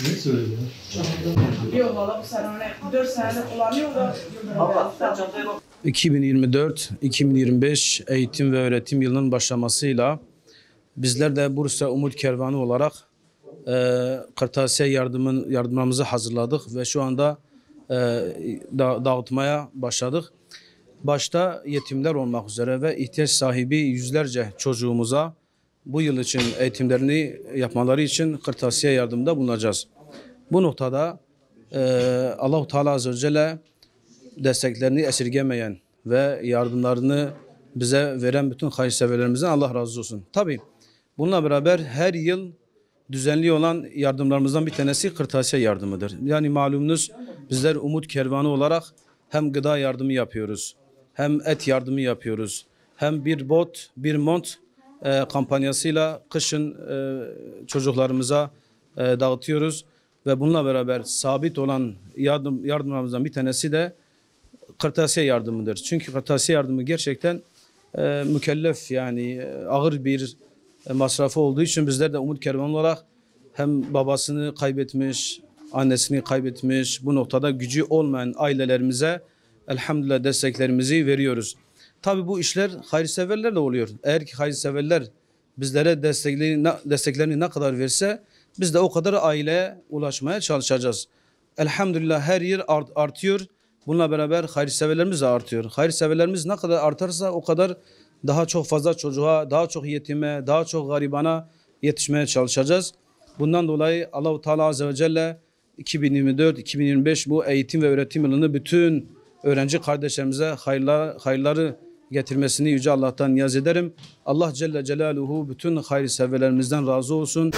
Ne söyledi? Yok valla bu sene 4 senedir kullanıyor da 2024-2025 eğitim ve öğretim yılının başlamasıyla bizler de Bursa Umut Kervanı olarak kırtasiye yardımlarımızı hazırladık ve şu anda dağıtmaya başladık. Başta yetimler olmak üzere ve ihtiyaç sahibi yüzlerce çocuğumuza bu yıl için eğitimlerini yapmaları için kırtasiye yardımında bulunacağız. Bu noktada Allah-u Teala Azze ve Celle desteklerini esirgemeyen ve yardımlarını bize veren bütün hayırseverlerimizden Allah razı olsun. Tabii bununla beraber her yıl düzenli olan yardımlarımızdan bir tanesi kırtasiye yardımıdır. Yani malumunuz bizler Umut Kervanı olarak hem gıda yardımı yapıyoruz, hem et yardımı yapıyoruz, hem bir bot, bir mont kampanyasıyla kışın çocuklarımıza dağıtıyoruz. Ve bununla beraber sabit olan yardımlarımızdan bir tanesi de kırtasiye yardımıdır. Çünkü kırtasiye yardımı gerçekten mükellef, yani ağır bir masrafı olduğu için bizler de Umut Kervanı olarak hem babasını kaybetmiş, annesini kaybetmiş, bu noktada gücü olmayan ailelerimize elhamdülillah desteklerimizi veriyoruz. Tabii bu işler hayırseverlerle oluyor. Eğer ki hayırseverler bizlere desteklerini ne kadar verse biz de o kadar aileye ulaşmaya çalışacağız. Elhamdülillah her yıl artıyor. Bununla beraber hayırseverlerimiz de artıyor. Hayırseverlerimiz ne kadar artarsa o kadar daha çok fazla çocuğa, daha çok yetime, daha çok garibana yetişmeye çalışacağız. Bundan dolayı Allah-u Teala Azze ve Celle 2024-2025 bu eğitim ve öğretim yılını bütün öğrenci kardeşlerimize hayırları getirmesini Yüce Allah'tan niyaz ederim. Allah Celle Celaluhu bütün hayırseverlerimizden razı olsun.